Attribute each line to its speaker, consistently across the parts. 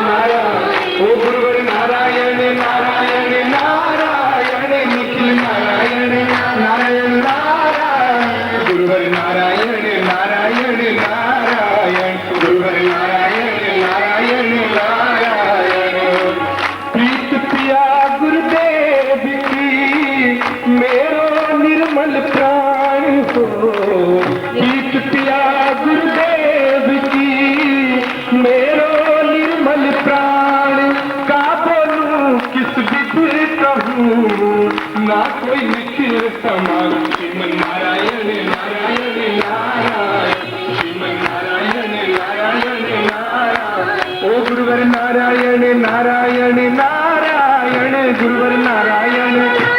Speaker 1: नारायण। ओ गुरुवर नारायण नारायण नारायण, निखिल नारायण नारायण नारायण, गुरुवर नारायण नारायण नारायण, गुरुवर नारायण नारायण नारायण। प्रीत पिया गुरुदेव की मेरो निर्मल प्राण हो, प्रीत पिया गुरुदेव की मेरो निर्मल प्राण, का बोलूं किस विधि कहूँ, ना कोई निखिल समान। श्रीमन नारायण नारायण नारायण, श्रीमन नारायण नारायण नारायण। ओ गुरुवर नारायण नारायण नारायण, गुरुवर नारायण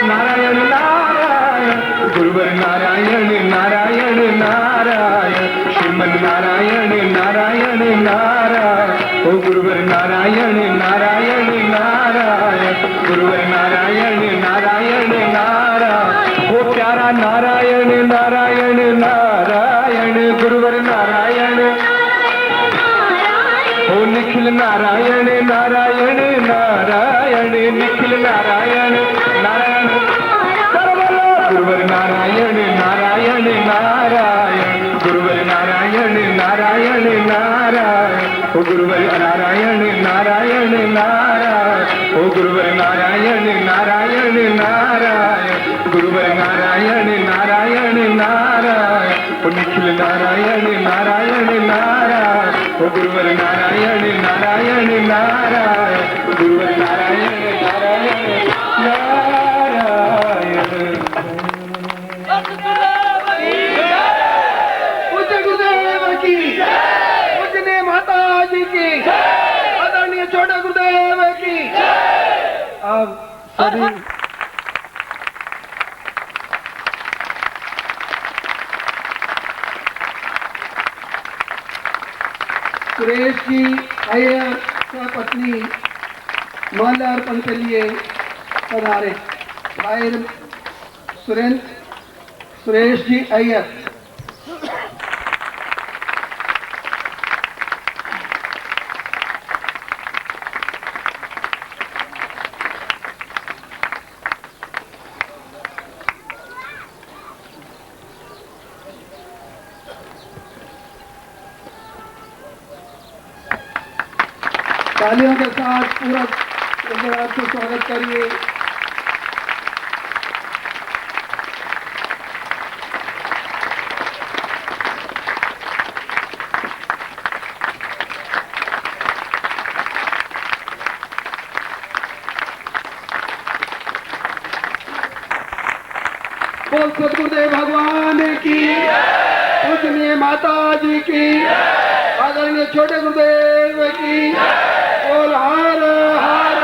Speaker 1: नारायण नारायण, गुरुवर नारायण नारायण नारायण, श्रीमन नारायण नारायण नारायण। ओ गुरुवर नारायण नारायण नारायण, गुरुवर नारायण नारायण नारायण। ओ प्यारा नारायण नारायण नारायण, गुरुवर नारायण। ओ निखिल नारायण नारायण नारायण, निखिल नारायण नारायण। गुरुवर नारायण नारायण नारायण, गुरुवर नारायण नारायण नारायण। ओ गुरुवर नारायण नारायण नारायण, ओ गुरुवर नारायण नारायण नारायण, गुरुवर नारायण नारायण नारायण। ओ निखिल नारायण नारायण नारायण, ओ गुरुवर नारायण नारायण नारायण, गुरुवर नारायण नारायण नारायण।
Speaker 2: पूज्य गुरुदेव की, पूजनीय माता जी की, आदरणीय छोटे गुरुदेव की। अब सभी सुरेश जी अय्यर पत्नी माल्यार्पण के लिए पधारे। भाई सुरेश जी अय्यर। तालियों के साथ पूरा से स्वागत करिए। बोल सतगुरुदेव भगवान की, पूजनीय माता जी की, आदरणीय छोटे गुरुदेव की। बोल हर हर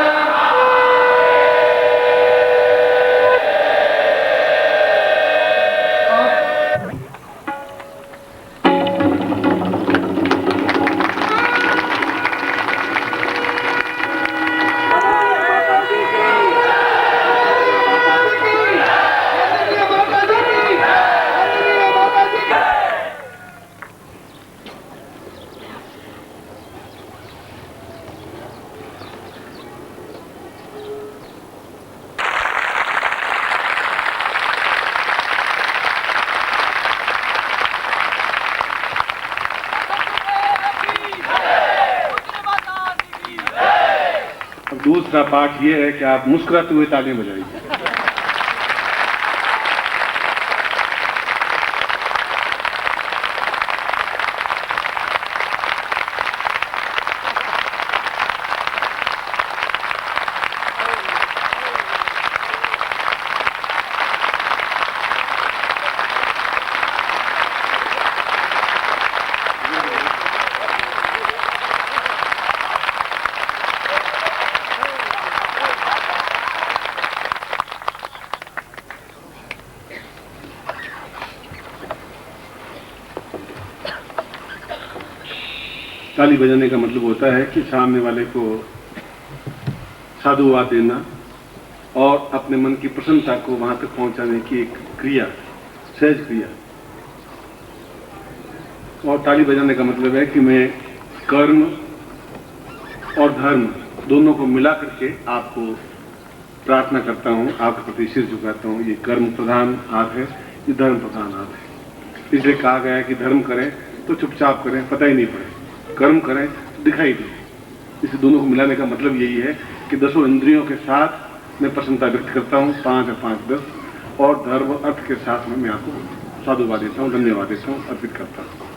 Speaker 3: दूसरा पाठ ये है कि आप मुस्कुराते हुए तालियां बजाइए। ताली बजाने का मतलब होता है कि सामने वाले को साधुवाद देना और अपने मन की प्रसन्नता को वहां तक पहुंचाने की एक क्रिया, सहज क्रिया। और ताली बजाने का मतलब है कि मैं कर्म, और धर्म दोनों को मिला करके आपको प्रार्थना करता हूँ, आपके प्रति सिर झुकाता हूँ। ये कर्म प्रधान आर्ट है, ये धर्म प्रधान आर्ट है। इसलिए कहा गया है कि धर्म करें तो चुपचाप करें, पता ही नहीं पड़े, कर्म करें तो दिखाई दे। इसे दोनों को मिलाने का मतलब यही है कि 10 इंद्रियों के साथ मैं प्रसन्नता व्यक्त करता हूँ, 5 है 5 10, और धर्म अर्थ के साथ मैं आपको साधुवाद देता हूँ, धन्यवाद देता हूँ, अर्पित करता हूँ।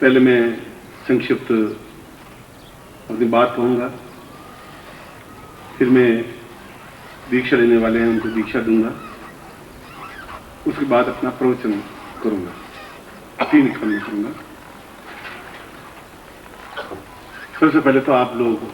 Speaker 3: पहले मैं संक्षिप्त अपनी बात कहूँगा, फिर मैं दीक्षा लेने वाले हैं उनको दीक्षा दूंगा, उसके बाद अपना प्रवचन करूँगा, 3 क्रम में करूँगा। सबसे पहले तो आप लोग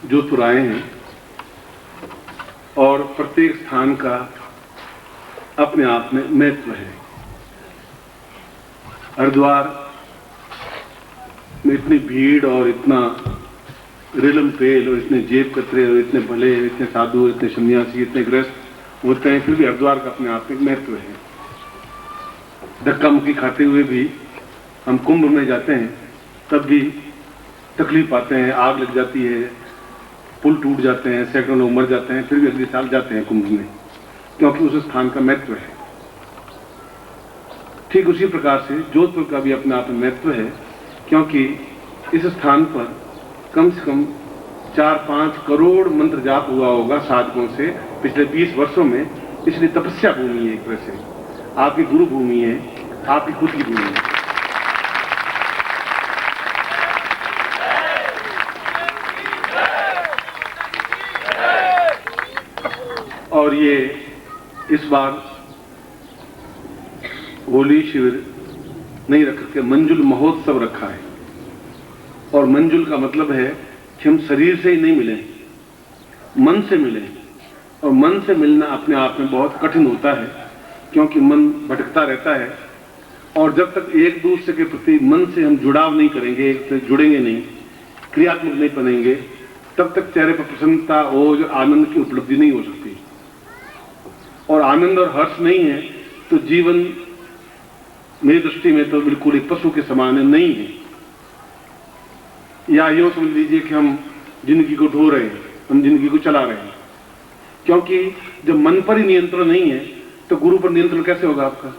Speaker 3: जोधपुर आए हैं और प्रत्येक स्थान का अपने आप में महत्व है। हरिद्वार में इतनी भीड़ और इतना रेलम पेल और इतने जेब कतरे और इतने भले, इतने साधु, इतने सन्यासी, इतने ग्रस्त होते हैं, फिर भी हरिद्वार का अपने आप में महत्व है। धक्का मुक्की खाते हुए भी हम कुंभ में जाते हैं, तब भी तकलीफ पाते हैं, आग लग जाती है, पुल टूट जाते हैं, सैकड़ों लोग मर जाते हैं, फिर भी अगले साल जाते हैं कुंभ में, क्योंकि उस स्थान का महत्व है। ठीक उसी प्रकार से जोधपुर का भी अपने आप में महत्व है, क्योंकि इस स्थान पर कम से कम 4-5 करोड़ मंत्र जाप हुआ होगा साधकों से पिछले 20 वर्षों में। इसलिए तपस्या भूमि है, एक तरह से आपकी गुरु भूमि है, आपकी खुद की भूमि है। और ये इस बार होली शिविर नहीं रख के मंजुल महोत्सव रखा है। और मंजुल का मतलब है कि हम शरीर से ही नहीं मिले, मन से मिले। और मन से मिलना अपने आप में बहुत कठिन होता है, क्योंकि मन भटकता रहता है। और जब तक एक दूसरे के प्रति मन से हम जुड़ाव नहीं करेंगे, एक से जुड़ेंगे नहीं, क्रियात्मक नहीं बनेंगे, तब तक चेहरे पर प्रसन्नता, ओज, आनंद की उपलब्धि नहीं हो सकती। और आनंद और हर्ष नहीं है तो जीवन मेरी दृष्टि में तो बिल्कुल एक पशु के समान नहीं है। या यूं समझ लीजिए कि हम जिंदगी को ढो रहे हैं, हम जिंदगी को चला रहे हैं। क्योंकि जब मन पर ही नियंत्रण नहीं है तो गुरु पर नियंत्रण कैसे होगा आपका?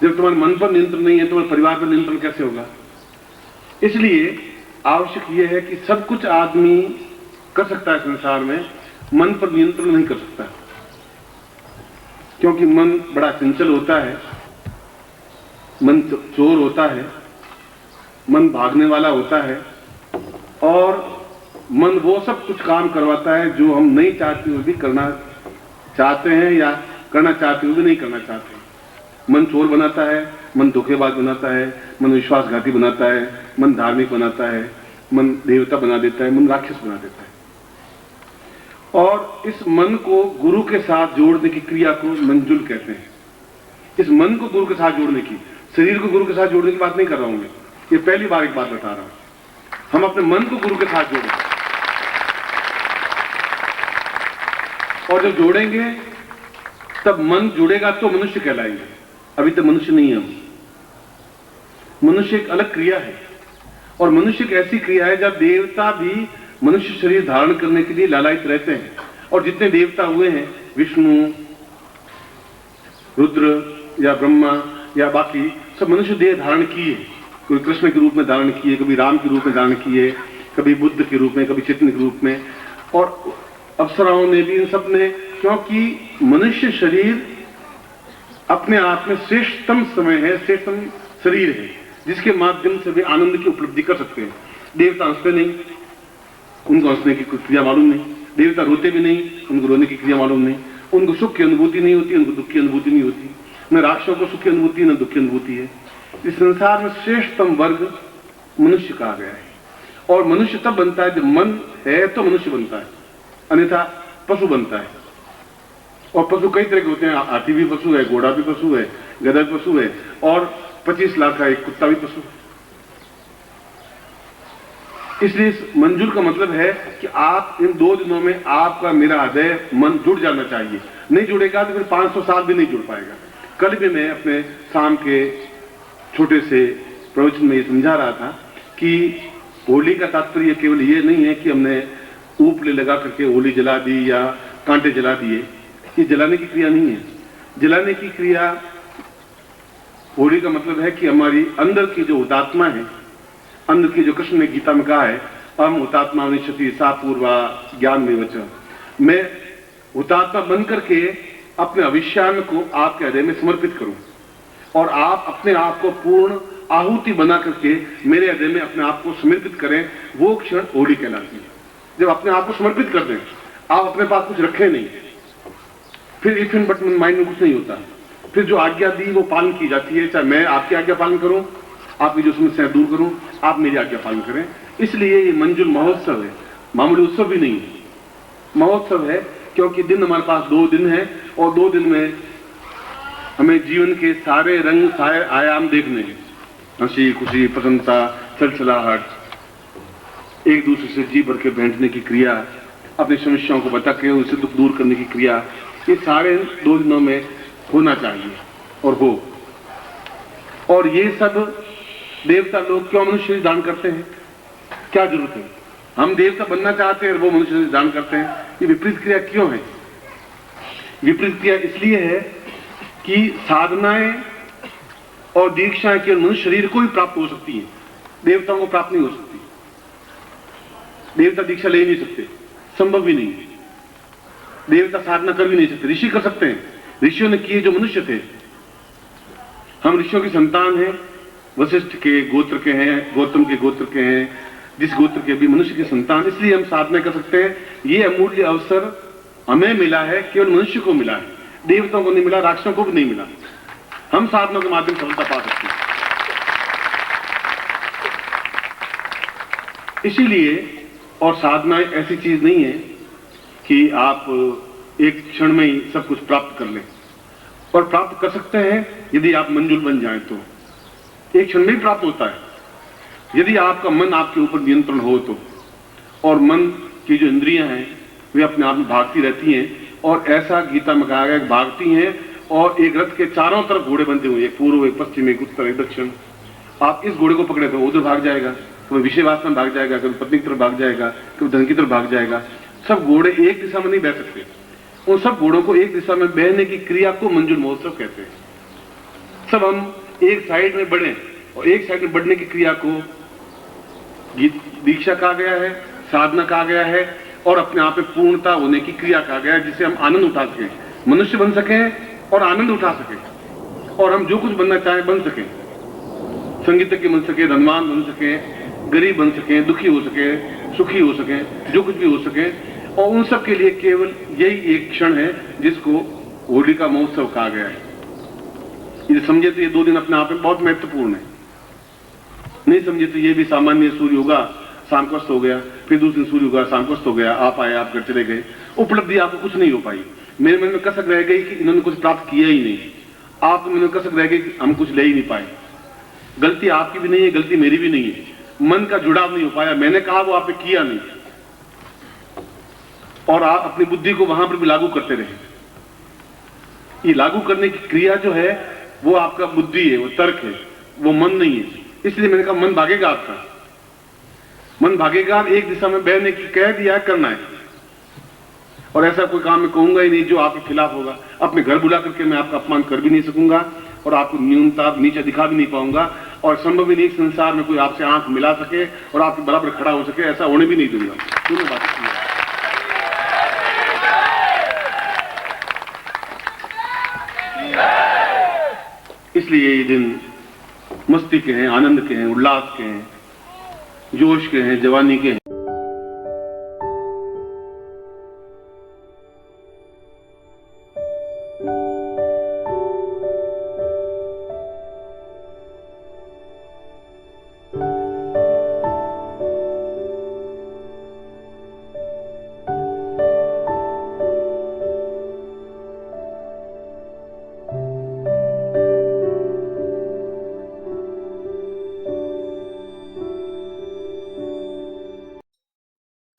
Speaker 3: जब तुम्हारे मन पर नियंत्रण नहीं है, तुम्हारे परिवार पर नियंत्रण कैसे होगा? इसलिए आवश्यक यह है कि सब कुछ आदमी कर सकता है संसार में, मन पर नियंत्रण नहीं कर सकता, क्योंकि मन बड़ा चंचल होता है, मन चोर होता है, मन भागने वाला होता है, और मन वो सब कुछ काम करवाता है जो हम नहीं चाहते हुए भी करना चाहते हैं, या करना चाहते हुए भी नहीं करना चाहते। मन चोर बनाता है, मन धोखेबाज बनाता है, मन विश्वासघाती बनाता है, मन धार्मिक बनाता है, मन देवता बना देता है, मन राक्षस बना देता है। और इस मन को गुरु के साथ जोड़ने की क्रिया को मंजुल कहते हैं। इस मन को गुरु के साथ जोड़ने की, शरीर को गुरु के साथ जोड़ने की बात नहीं कर रहा हूं मैं, ये पहली बार एक बात बता रहा हूं। हम अपने मन को गुरु के साथ जोड़ेंगे, और जब जोड़ेंगे तब मन जुड़ेगा तो मनुष्य कहलाएंगे। अभी तक मनुष्य नहीं है हम। मनुष्य एक अलग क्रिया है, और मनुष्य एक ऐसी क्रिया है जब देवता भी मनुष्य शरीर धारण करने के लिए लालायित रहते हैं। और जितने देवता हुए हैं, विष्णु, रुद्र या ब्रह्मा या बाकी सब मनुष्य देह धारण किए। कोई कृष्ण के रूप में धारण किए, कभी राम के रूप में धारण किए, कभी बुद्ध के रूप में, कभी चैतन्य के रूप में, और अप्सराओं ने भी, इन सब ने, क्योंकि मनुष्य शरीर अपने आप में श्रेष्ठतम समय है, श्रेष्ठतम शरीर है। जिसके माध्यम से वे आनंद की उपलब्धि कर सकते हैं। देवता हंसते नहीं, उनको हंसने की कोई क्रिया मालूम नहीं। देवता रोते भी नहीं, उनको रोने की क्रिया मालूम नहीं। उनको सुख की अनुभूति नहीं होती, उनको दुख की अनुभूति नहीं होती। न राक्षसों को सुख की अनुभूति, न दुख की अनुभूति है। इस संसार में श्रेष्ठतम वर्ग मनुष्य कहा गया है। और मनुष्य तब बनता है जब मन है तो मनुष्य बनता है, अन्यथा पशु बनता है। और पशु कई तरह के होते हैं, हाथी भी पशु है, घोड़ा भी पशु है, गधा भी पशु है, और 25 लाख का एक कुत्ता भी पशु है। इसलिए इस मंजुल का मतलब है कि आप इन 2 दिनों में आपका मेरा हृदय मन जुड़ जाना चाहिए। नहीं जुड़ेगा तो फिर 500 साल भी नहीं जुड़ पाएगा। कल भी मैं अपने शाम के छोटे से प्रवचन में ये समझा रहा था कि होली का तात्पर्य केवल ये नहीं है कि हमने ऊपले लगा करके होली जला दी या कांटे जला दिए। ये जलाने की क्रिया नहीं है। जलाने की क्रिया, होली का मतलब है कि हमारी अंदर की जो हुतात्मा है, अंदर की जो कृष्ण ने गीता में कहा है, हम हुतात्मा निश्चिति सा पूर्वा ज्ञान में वचन, मैं हुतात्मा बन करके अपने अविष्यान को आपके हृदय में समर्पित करूं और आप अपने आप को पूर्ण आहुति बना करके मेरे हृदय में अपने आप को समर्पित करें। वो क्षण होली कहलाती है। जब अपने आप को समर्पित कर दें, आप अपने पास कुछ रखें नहीं, फिर इफ एंड बट माइंड में कुछ नहीं होता। फिर जो आज्ञा दी वो पालन की जाती है। चाहे मैं आपकी आज्ञा पालन करूं, आपकी जो समस्याएं दूर करूं, आप मेरी आज्ञा पालन करें। इसलिए ये मंजुल महोत्सव है, मामूली उत्सव भी नहीं है, महोत्सव है। क्योंकि दिन हमारे पास 2 दिन है और 2 दिन में हमें जीवन के सारे रंग, सारे आयाम देखने हैं। हंसी खुशी, प्रसन्नता, चलचलाहट, एक दूसरे से जी भर के बैठने की क्रिया, अपनी समस्याओं को बता के उनसे दुख दूर करने की क्रिया, ये सारे 2 दिनों में होना चाहिए और हो। और ये सब देवता लोग क्यों मनुष्य दान करते हैं? क्या जरूरत है? हम देवता बनना चाहते हैं और वो मनुष्य दान करते हैं। ये विपरीत क्रिया क्यों है? विपरीत क्रिया इसलिए है कि साधनाएं और दीक्षाएं केवल मनुष्य शरीर को ही प्राप्त हो सकती है, देवताओं को प्राप्त नहीं हो सकती। देवता दीक्षा ले नहीं सकते, संभव भी नहीं। देवता साधना कर भी नहीं सकते, ऋषि कर सकते हैं। ऋषियों ने किए जो मनुष्य थे। हम ऋषियों की संतान हैं, वशिष्ठ के गोत्र के हैं, गौतम के गोत्र के हैं, जिस गोत्र के भी मनुष्य की संतान। इसलिए हम साधना कर सकते हैं। ये अमूल्य अवसर हमें मिला है, केवल मनुष्य को मिला है, देवताओं को नहीं मिला, राक्षसों को भी नहीं मिला। हम साधना के माध्यम से सफलता पा सकते हैं। इसीलिए, और साधना ऐसी चीज नहीं है कि आप एक क्षण में ही सब कुछ प्राप्त कर लें। और प्राप्त कर सकते हैं यदि आप मंजुल बन जाएं तो एक क्षण में ही प्राप्त होता है। यदि आपका मन आपके ऊपर नियंत्रण हो तो, और मन की जो इंद्रियां हैं वे अपने आप में भागती रहती हैं। और ऐसा गीता में कहा गया भागती हैं और एक रथ के चारों तरफ घोड़े बंधे हुए, एक पूर्व, एक पश्चिम, एक उत्तर, एक दक्षिण। आप इस घोड़े को पकड़े तो उधर भाग जाएगा, कभी विषय वासना में भाग जाएगा, कभी पत्नी की तरफ भाग जाएगा, कभी धन की तरफ भाग जाएगा। सब घोड़े एक दिशा में नहीं बह सकते। उन सब घोड़ों को एक दिशा में बहने की क्रिया को मंजुल महोत्सव कहते हैं। सब हम एक साइड में बढ़े, और एक साइड में बढ़ने की क्रिया को दीक्षा कहा गया है, साधना कहा गया है, और अपने आप में पूर्णता होने की क्रिया कहा गया है, जिससे हम आनंद उठा सकें, मनुष्य बन सकें और आनंद उठा सकें, और हम जो कुछ बनना चाहें बन सकें। संगीतज्ञ बन सके, धनवान बन सके, गरीब बन सके, दुखी हो सके, सुखी हो सके, जो कुछ भी हो सके। और उन सब के लिए केवल यही एक क्षण है जिसको होली का महोत्सव कहा गया है। ये समझे तो ये 2 दिन अपने आप में बहुत महत्वपूर्ण है। नहीं समझे तो ये भी सामान्य सूर्य होगा, शाम को अस्त हो गया, फिर दूसरे दिन सूर्य होगा, शाम को अस्त हो गया, आप आए, आप घर चले गए, उपलब्धि आपको कुछ नहीं हो पाई। मेरे मन में कसक रह गई कि इन्होंने कुछ प्राप्त किया ही नहीं। आपके मन में कसक रह गई कि हम कुछ ले ही नहीं पाए। गलती आपकी भी नहीं है, गलती मेरी भी नहीं है। मन का जुड़ाव नहीं हो पाया, मैंने कहा वो आपने किया नहीं, और आप अपनी बुद्धि को वहां पर भी लागू करते रहे। ये लागू करने की क्रिया जो है वो आपका बुद्धि है, वो तर्क है, वो मन नहीं है। इसलिए मैंने कहा मन भागेगा, आपका मन भागेगा। एक दिशा में बहने की कह दिया, करना है। और ऐसा कोई काम मैं कहूंगा ही नहीं जो आपके खिलाफ होगा। अपने घर बुला करके मैं आपका अपमान कर भी नहीं सकूंगा, और आपको न्यूनता नीचे दिखा भी नहीं पाऊंगा, और संभव ही नहीं संसार में कोई आपसे आंख मिला सके और आपके बराबर खड़ा हो सके, ऐसा होने भी नहीं दूंगा। दोनों बातें। इसलिए ये दिन मस्ती के हैं, आनंद के हैं, उल्लास के हैं, जोश के हैं, जवानी के हैं।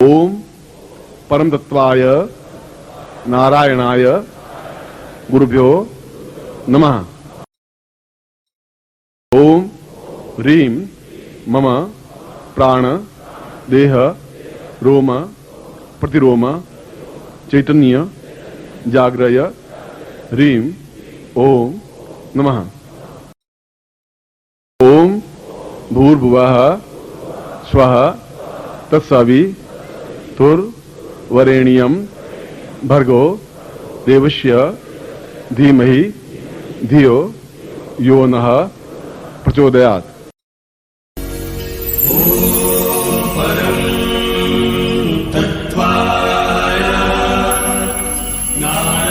Speaker 4: ओम परम तत्वाय नारायणाय गुरुभ्यो नमः। ओम ह्रीं मम प्राण देह रोम प्रतिरोम चैतन्य जाग्रय ह्रीं ओम नमः। ओम भूर्भुवः स्वः तत्सवितुर्वरेण्यं भर्गो देवस्य धीमहि धियो यो नः प्रचोदयात्।
Speaker 5: नारायणाय